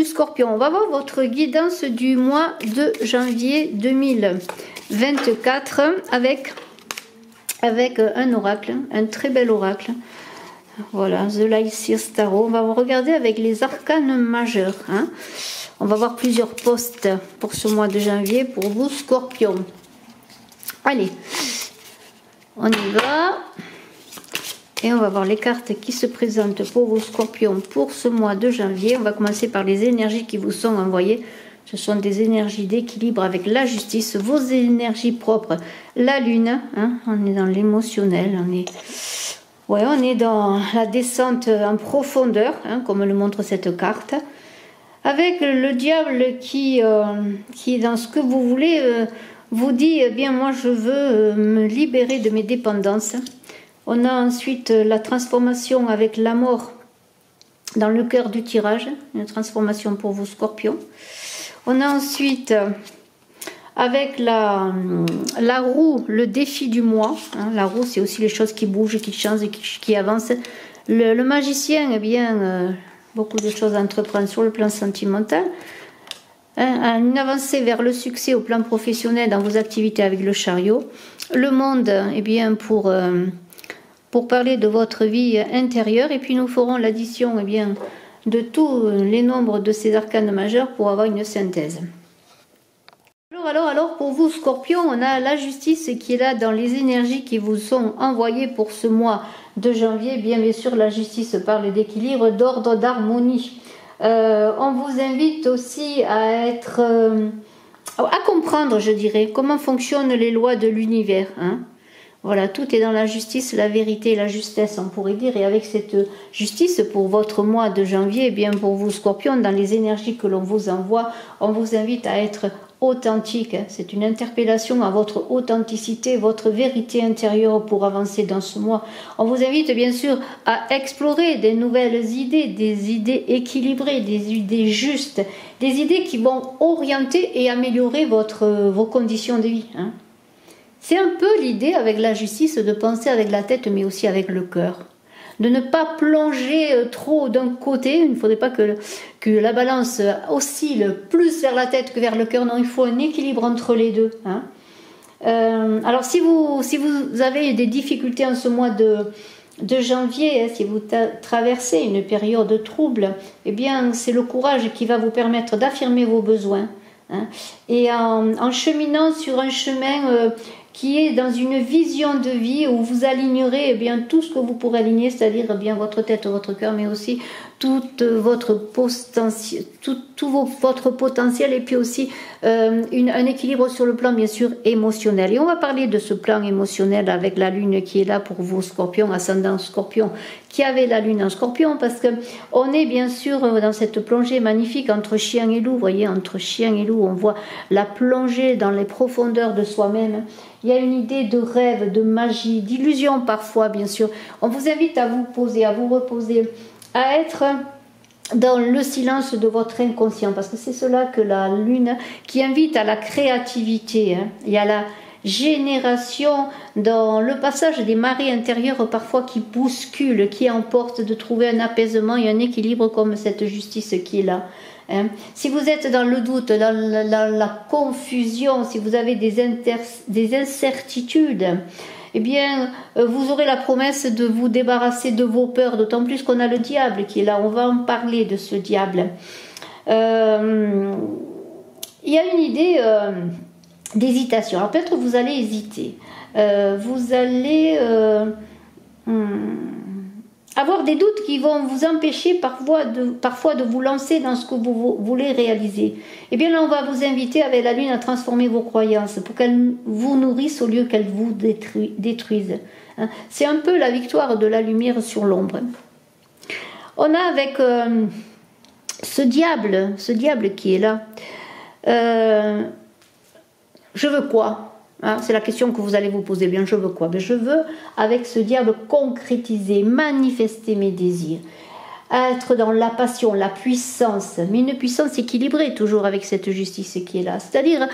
Scorpion, on va voir votre guidance du mois de janvier 2024 avec un oracle, un très bel oracle. Voilà, The Lysis Tarot. On va regarder avec les arcanes majeurs. Hein. On va voir plusieurs postes pour ce mois de janvier pour vous, Scorpion. Allez, on y va. Et on va voir les cartes qui se présentent pour vos Scorpions pour ce mois de janvier. On va commencer par les énergies qui vous sont envoyées. Ce sont des énergies d'équilibre avec la justice, vos énergies propres. La lune, hein, on est dans l'émotionnel, on est dans la descente en profondeur, hein, comme le montre cette carte. Avec le diable qui dans ce que vous voulez, vous dit, eh bien moi je veux me libérer de mes dépendances. On a ensuite la transformation avec la mort dans le cœur du tirage, une transformation pour vos Scorpions. On a ensuite avec la roue, le défi du mois. Hein, la roue, c'est aussi les choses qui bougent, qui changent, qui avancent. Le magicien, eh bien, beaucoup de choses à entreprendre sur le plan sentimental. Hein, une avancée vers le succès au plan professionnel dans vos activités avec le chariot. Le monde, eh bien, pour parler de votre vie intérieure. Et puis nous ferons l'addition, eh bien, de tous les nombres de ces arcanes majeurs pour avoir une synthèse. Alors, pour vous, Scorpion, on a la justice qui est là dans les énergies qui vous sont envoyées pour ce mois de janvier. Bien sûr, la justice parle d'équilibre, d'ordre, d'harmonie. On vous invite aussi à comprendre, je dirais, comment fonctionnent les lois de l'univers. Hein. Voilà, tout est dans la justice, la vérité et la justesse, on pourrait dire. Et avec cette justice pour votre mois de janvier, eh bien pour vous, Scorpion, dans les énergies que l'on vous envoie, on vous invite à être authentique. C'est une interpellation à votre authenticité, votre vérité intérieure pour avancer dans ce mois. On vous invite bien sûr à explorer des nouvelles idées, des idées équilibrées, des idées justes, des idées qui vont orienter et améliorer vos conditions de vie. Hein. C'est un peu l'idée avec la justice de penser avec la tête mais aussi avec le cœur. De ne pas plonger trop d'un côté, il ne faudrait pas que la balance oscille plus vers la tête que vers le cœur, non, il faut un équilibre entre les deux. Hein. Alors si vous avez des difficultés en ce mois de janvier, hein, si vous traversez une période de trouble, eh bien c'est le courage qui va vous permettre d'affirmer vos besoins. Hein, et en cheminant sur un chemin qui est dans une vision de vie où vous alignerez eh bien, tout ce que vous pourrez aligner, c'est-à-dire eh bien votre tête, votre cœur, mais aussi tout votre potentiel, votre potentiel et puis aussi un équilibre sur le plan bien sûr émotionnel. Et on va parler de ce plan émotionnel avec la lune qui est là pour vos Scorpions, ascendant Scorpion, qui avait la lune en Scorpion, parce que on est bien sûr dans cette plongée magnifique entre chien et loup. Vous voyez, entre chien et loup, on voit la plongée dans les profondeurs de soi-même. Il y a une idée de rêve, de magie, d'illusion parfois, bien sûr. On vous invite à vous poser, à vous reposer, à être dans le silence de votre inconscient, parce que c'est cela que la lune qui invite à la créativité. Hein. Il y a la génération dans le passage des marées intérieures parfois qui bousculent, qui emportent, de trouver un apaisement et un équilibre comme cette justice qui est là. Hein. Si vous êtes dans le doute, dans la confusion, si vous avez des incertitudes, eh bien, vous aurez la promesse de vous débarrasser de vos peurs, d'autant plus qu'on a le diable qui est là. On va en parler de ce diable. Il y a une idée d'hésitation. Alors peut-être vous allez hésiter. Vous allez avoir des doutes qui vont vous empêcher parfois de vous lancer dans ce que vous voulez réaliser. Et bien là, on va vous inviter avec la lune à transformer vos croyances pour qu'elles vous nourrissent au lieu qu'elles vous détruisent. Hein. C'est un peu la victoire de la lumière sur l'ombre. On a avec ce diable qui est là. Je veux quoi? Hein, c'est la question que vous allez vous poser. Bien, je veux quoi? Ben, je veux, avec ce diable, concrétiser, manifester mes désirs, être dans la passion, la puissance, mais une puissance équilibrée, toujours avec cette justice qui est là. C'est-à-dire,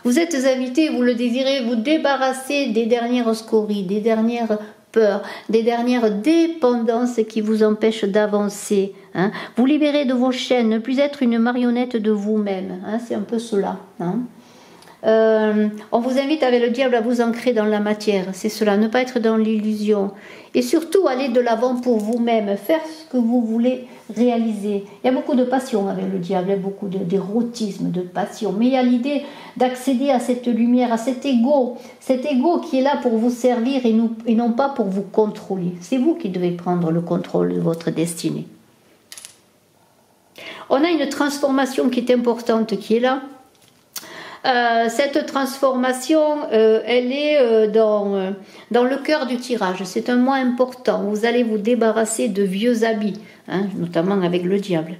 vous êtes invité, vous le désirez, vous débarrasser des dernières scories, des dernières peurs, des dernières dépendances qui vous empêchent d'avancer. Hein. Vous libérez de vos chaînes, ne plus être une marionnette de vous-même. Hein, c'est un peu cela. Hein. On vous invite avec le diable à vous ancrer dans la matière, c'est cela, ne pas être dans l'illusion. Et surtout aller de l'avant pour vous-même, faire ce que vous voulez réaliser. Il y a beaucoup de passion avec le diable, il y a beaucoup d'érotisme, de passion. Mais il y a l'idée d'accéder à cette lumière, à cet ego qui est là pour vous servir et non pas pour vous contrôler. C'est vous qui devez prendre le contrôle de votre destinée. On a une transformation qui est importante, qui est là. Cette transformation, elle est dans le cœur du tirage. C'est un mois important. Vous allez vous débarrasser de vieux habits, hein, notamment avec le diable.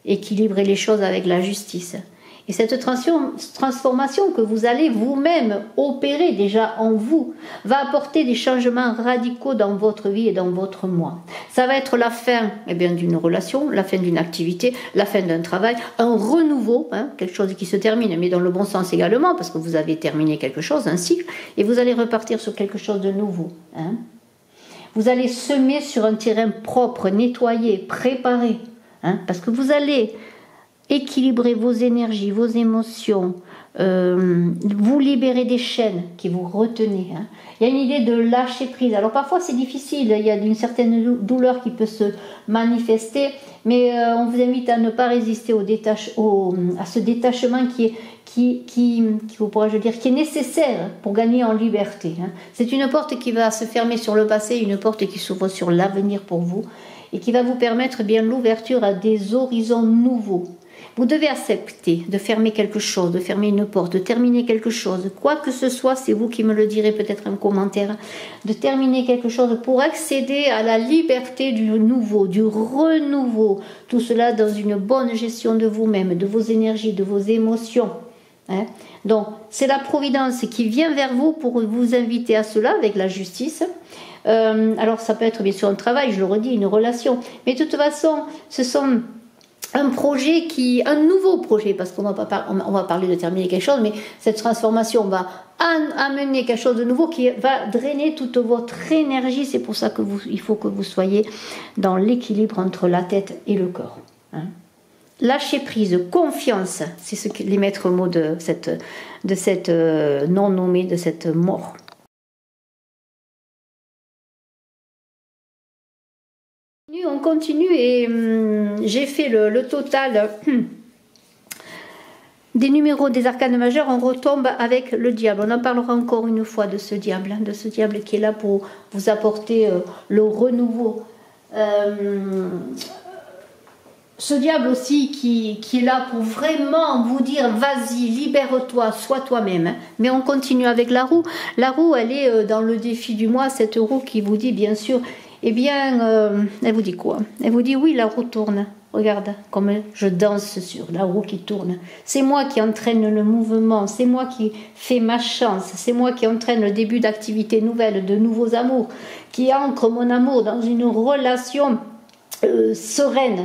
Équilibrer les choses avec la justice. Et cette transformation que vous allez vous-même opérer déjà en vous va apporter des changements radicaux dans votre vie et dans votre moi. Ça va être la fin d'une relation, la fin d'une activité, la fin d'un travail, un renouveau, hein, quelque chose qui se termine, mais dans le bon sens également, parce que vous avez terminé quelque chose, un cycle, et vous allez repartir sur quelque chose de nouveau. Hein. Vous allez semer sur un terrain propre, nettoyé, préparé, hein, parce que vous allez équilibrer vos énergies, vos émotions, vous libérer des chaînes qui vous retenaient. Hein. Il y a une idée de lâcher prise. Alors parfois c'est difficile, il y a une certaine douleur qui peut se manifester, mais on vous invite à ne pas résister à ce détachement qui est nécessaire pour gagner en liberté. Hein. C'est une porte qui va se fermer sur le passé, une porte qui s'ouvre sur l'avenir pour vous et qui va vous permettre bien l'ouverture à des horizons nouveaux. Vous devez accepter de fermer quelque chose, de fermer une porte, de terminer quelque chose. Quoi que ce soit, c'est vous qui me le direz peut-être en commentaire, de terminer quelque chose pour accéder à la liberté du nouveau, du renouveau. Tout cela dans une bonne gestion de vous-même, de vos énergies, de vos émotions. Hein? Donc, c'est la providence qui vient vers vous pour vous inviter à cela avec la justice. Alors, ça peut être bien sûr un travail, je le redis, une relation. Mais de toute façon, ce sont un nouveau projet, parce qu'on on va parler de terminer quelque chose, mais cette transformation va amener quelque chose de nouveau qui va drainer toute votre énergie. C'est pour ça il faut que vous soyez dans l'équilibre entre la tête et le corps. Hein. Lâcher prise, confiance, c'est les maîtres mots de cette non nommée, de cette mort. On continue et j'ai fait le total des numéros des arcanes majeures. On retombe avec le diable. On en parlera encore une fois de ce diable qui est là pour vous apporter le renouveau. Ce diable aussi qui est là pour vraiment vous dire vas-y, libère-toi, sois toi-même. Mais on continue avec la roue. La roue, elle est dans le défi du mois, cette roue qui vous dit bien sûr, eh bien, elle vous dit quoi? Elle vous dit oui, la roue tourne. Regarde comme je danse sur la roue qui tourne. C'est moi qui entraîne le mouvement, c'est moi qui fais ma chance, c'est moi qui entraîne le début d'activités nouvelles, de nouveaux amours, qui ancre mon amour dans une relation sereine.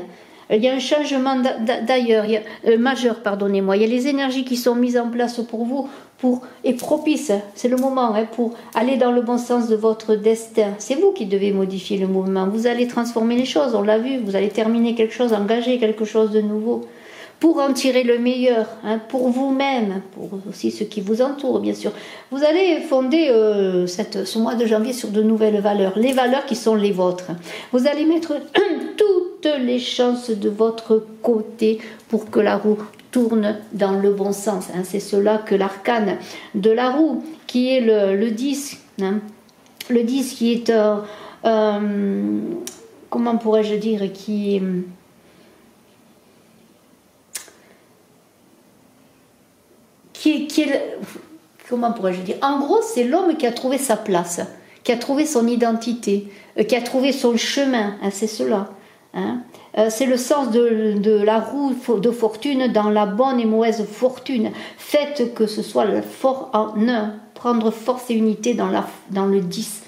Il y a un changement majeur, pardonnez-moi. Il y a les énergies qui sont mises en place pour vous et propices. C'est le moment pour aller dans le bon sens de votre destin. C'est vous qui devez modifier le mouvement. Vous allez transformer les choses, on l'a vu. Vous allez terminer quelque chose, engager quelque chose de nouveau. Pour en tirer le meilleur, pour vous-même, pour aussi ceux qui vous entourent, bien sûr. Vous allez fonder ce mois de janvier sur de nouvelles valeurs, les valeurs qui sont les vôtres. Vous allez mettre toutes les chances de votre côté pour que la roue tourne dans le bon sens. C'est cela que l'arcane de la roue, qui est le 10, le 10 qui est comment pourrais-je dire, comment pourrais-je dire, en gros c'est l'homme qui a trouvé sa place, qui a trouvé son identité, qui a trouvé son chemin, c'est cela. C'est le sens de la roue de fortune dans la bonne et mauvaise fortune. Faites que ce soit le fort en un, prendre force et unité dans le 10.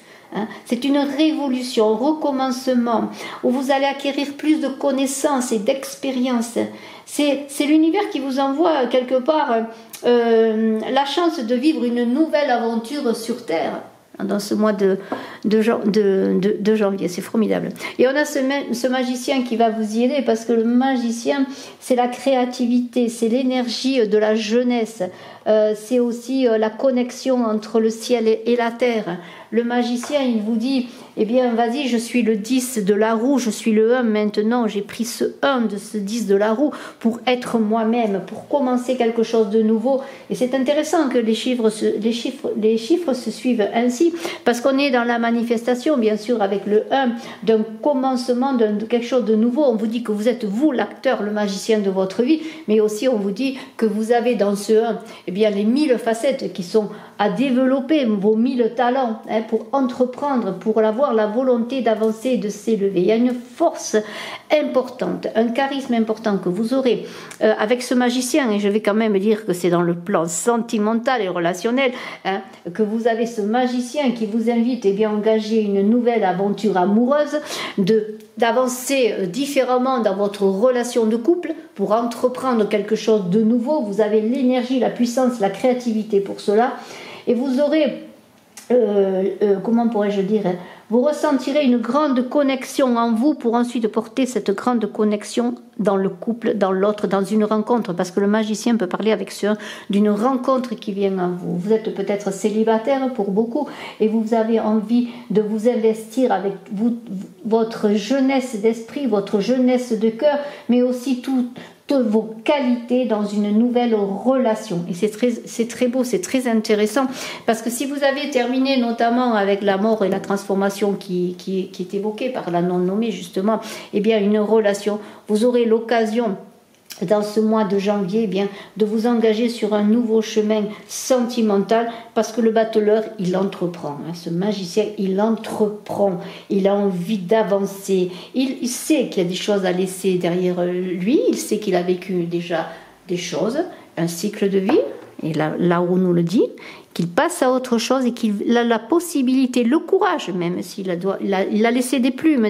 C'est une révolution, un recommencement où vous allez acquérir plus de connaissances et d'expériences. C'est l'univers qui vous envoie quelque part la chance de vivre une nouvelle aventure sur Terre. dans ce mois de janvier. C'est formidable. Et on a ce magicien qui va vous y aider, parce que le magicien, c'est la créativité, c'est l'énergie de la jeunesse, c'est aussi la connexion entre le ciel et la terre. Le magicien, il vous dit, eh bien, vas-y, je suis le 10 de la roue, je suis le 1 maintenant, j'ai pris ce 1 de ce 10 de la roue pour être moi-même, pour commencer quelque chose de nouveau. Et c'est intéressant que les chiffres se suivent ainsi, parce qu'on est dans la manifestation, bien sûr, avec le 1, d'un commencement de quelque chose de nouveau. On vous dit que vous êtes, vous, l'acteur, le magicien de votre vie, mais aussi on vous dit que vous avez dans ce 1, eh bien, les 1000 facettes qui sont à développer, vos 1000 talents, pour entreprendre, pour avoir la volonté d'avancer et de s'élever. Il y a une force importante, un charisme important que vous aurez avec ce magicien, et je vais quand même dire que c'est dans le plan sentimental et relationnel, que vous avez ce magicien qui vous invite à engager une nouvelle aventure amoureuse, d'avancer différemment dans votre relation de couple pour entreprendre quelque chose de nouveau. Vous avez l'énergie, la puissance, la créativité pour cela, et vous aurez comment pourrais-je dire, vous ressentirez une grande connexion en vous pour ensuite porter cette grande connexion dans le couple, dans l'autre, dans une rencontre, parce que le magicien peut parler avec ceux d'une rencontre qui vient à vous. Vous êtes peut-être célibataire pour beaucoup et vous avez envie de vous investir avec votre jeunesse d'esprit, votre jeunesse de cœur, mais aussi toutes vos qualités dans une nouvelle relation. Et c'est très beau, c'est très intéressant, parce que si vous avez terminé notamment avec la mort et la transformation qui est évoquée par la non-nommée justement, eh bien une relation, vous aurez l'occasion dans ce mois de janvier, eh bien, de vous engager sur un nouveau chemin sentimental, parce que le battleur, il entreprend. Ce magicien, il entreprend. Il a envie d'avancer. Il sait qu'il y a des choses à laisser derrière lui. Il sait qu'il a vécu déjà des choses, un cycle de vie. Et là où on nous le dit, qu'il passe à autre chose et qu'il a la possibilité, le courage même, s'il il a laissé des plumes,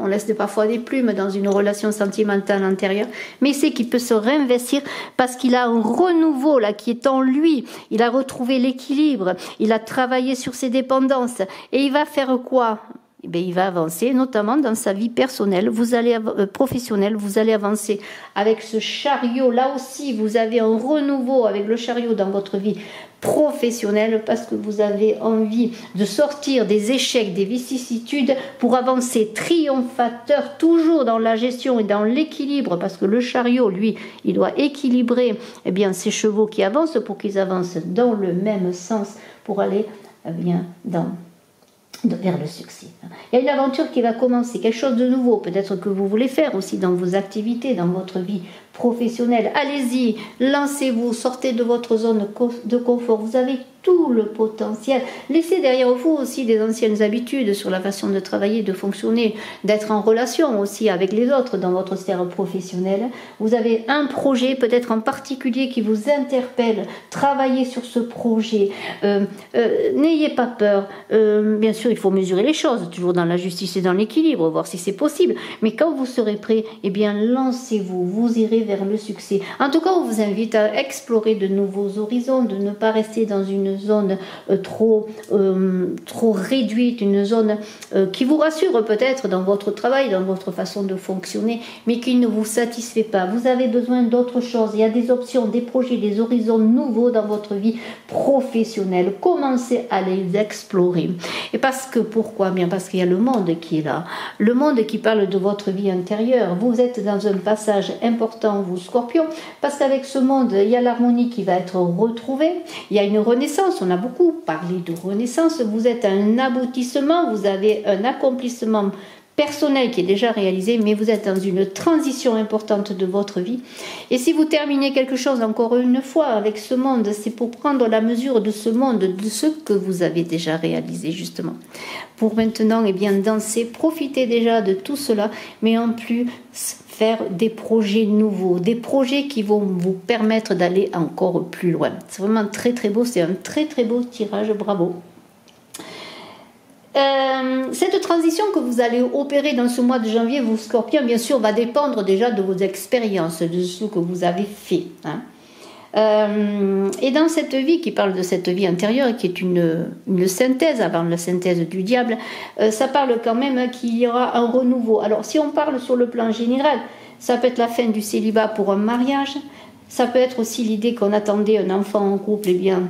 on laisse parfois des plumes dans une relation sentimentale antérieure, mais il sait qu'il peut se réinvestir parce qu'il a un renouveau là qui est en lui, il a retrouvé l'équilibre, il a travaillé sur ses dépendances, et il va faire quoi ? Eh bien, il va avancer, notamment dans sa vie personnelle, professionnelle, vous allez avancer avec ce chariot. Là aussi, vous avez un renouveau avec le chariot dans votre vie professionnelle, parce que vous avez envie de sortir des échecs, des vicissitudes, pour avancer triomphateur, toujours dans la gestion et dans l'équilibre, parce que le chariot, lui, il doit équilibrer ses chevaux qui avancent pour qu'ils avancent dans le même sens pour aller vers le succès. Il y a une aventure qui va commencer, quelque chose de nouveau, peut-être que vous voulez faire aussi dans vos activités, dans votre vie professionnelle. Allez-y, lancez-vous, sortez de votre zone de confort. Vous avez tout le potentiel. Laissez derrière vous aussi des anciennes habitudes sur la façon de travailler, de fonctionner, d'être en relation aussi avec les autres dans votre sphère professionnelle. Vous avez un projet peut-être en particulier qui vous interpelle. Travaillez sur ce projet. N'ayez pas peur. Bien sûr, il faut mesurer les choses, toujours dans la justice et dans l'équilibre, voir si c'est possible. Mais quand vous serez prêt, lancez-vous. Vous irez vers le succès. En tout cas, on vous invite à explorer de nouveaux horizons, de ne pas rester dans une zone trop réduite, une zone qui vous rassure peut-être dans votre travail, dans votre façon de fonctionner, mais qui ne vous satisfait pas. Vous avez besoin d'autre chose. Il y a des options, des projets, des horizons nouveaux dans votre vie professionnelle. Commencez à les explorer. Et pourquoi ? Bien parce qu'il y a le monde qui est là. Le monde qui parle de votre vie intérieure. Vous êtes dans un passage important, vous Scorpion, parce qu'avec ce monde, il y a l'harmonie qui va être retrouvée. Il y a une renaissance. On a beaucoup parlé de renaissance. Vous êtes un aboutissement, vous avez un accomplissement personnel qui est déjà réalisé, mais vous êtes dans une transition importante de votre vie. Et si vous terminez quelque chose encore une fois avec ce monde, c'est pour prendre la mesure de ce monde, de ce que vous avez déjà réalisé justement. Pour maintenant, danser, profiter déjà de tout cela, mais en plus faire des projets nouveaux, des projets qui vont vous permettre d'aller encore plus loin. C'est vraiment très très beau, c'est un très très beau tirage, bravo. Cette transition que vous allez opérer dans ce mois de janvier, vous Scorpions, bien sûr, va dépendre déjà de vos expériences, de ce que vous avez fait. Et dans cette vie, qui parle de cette vie intérieure, qui est une synthèse, avant la synthèse du diable, ça parle quand même qu'il y aura un renouveau. Alors si on parle sur le plan général, ça peut être la fin du célibat pour un mariage, ça peut être aussi l'idée qu'on attendait un enfant en couple, et bien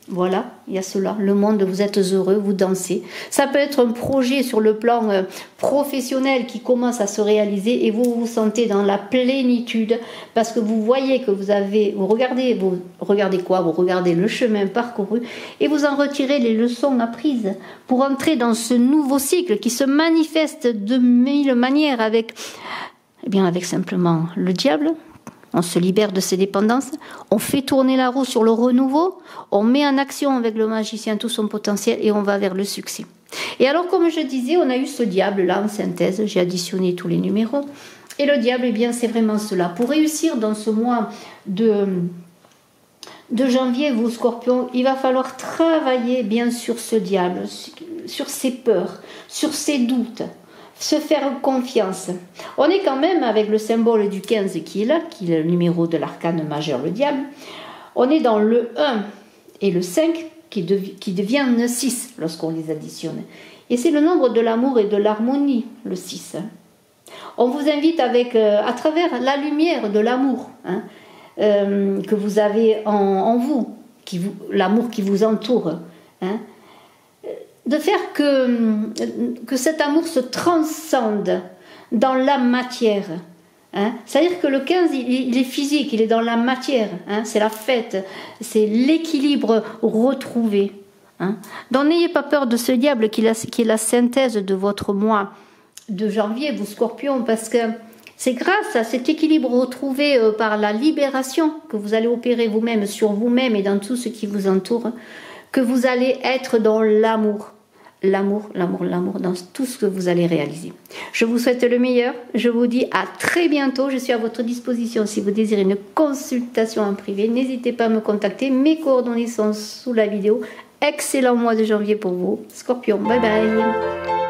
voilà, il y a cela, le monde, vous êtes heureux, vous dansez. Ça peut être un projet sur le plan professionnel qui commence à se réaliser et vous vous sentez dans la plénitude parce que vous voyez que vous regardez quoi? Vous regardez le chemin parcouru et vous en retirez les leçons apprises pour entrer dans ce nouveau cycle qui se manifeste de mille manières avec simplement le diable. On se libère de ses dépendances, on fait tourner la roue sur le renouveau, on met en action avec le magicien tout son potentiel et on va vers le succès. Et alors, comme je disais, on a eu ce diable-là en synthèse, j'ai additionné tous les numéros. Et le diable, eh bien, c'est vraiment cela. Pour réussir dans ce mois de janvier, vous, Scorpions, il va falloir travailler bien sur ce diable, sur ses peurs, sur ses doutes. Se faire confiance. On est quand même avec le symbole du 15 qui est là, qui est le numéro de l'arcane majeur, le diable. On est dans le 1 et le 5 qui deviennent 6 lorsqu'on les additionne. Et c'est le nombre de l'amour et de l'harmonie, le 6. On vous invite à travers la lumière de l'amour que vous avez en vous, l'amour qui vous entoure, de faire que cet amour se transcende dans la matière. C'est-à-dire que le 15, il est physique, il est dans la matière. C'est la fête, c'est l'équilibre retrouvé. Donc n'ayez pas peur de ce diable qui est la synthèse de votre mois de janvier, vous Scorpions, parce que c'est grâce à cet équilibre retrouvé par la libération que vous allez opérer vous-même sur vous-même et dans tout ce qui vous entoure, que vous allez être dans l'amour. L'amour dans tout ce que vous allez réaliser. Je vous souhaite le meilleur. Je vous dis à très bientôt. Je suis à votre disposition si vous désirez une consultation en privé. N'hésitez pas à me contacter. Mes coordonnées sont sous la vidéo. Excellent mois de janvier pour vous. Scorpion, bye bye.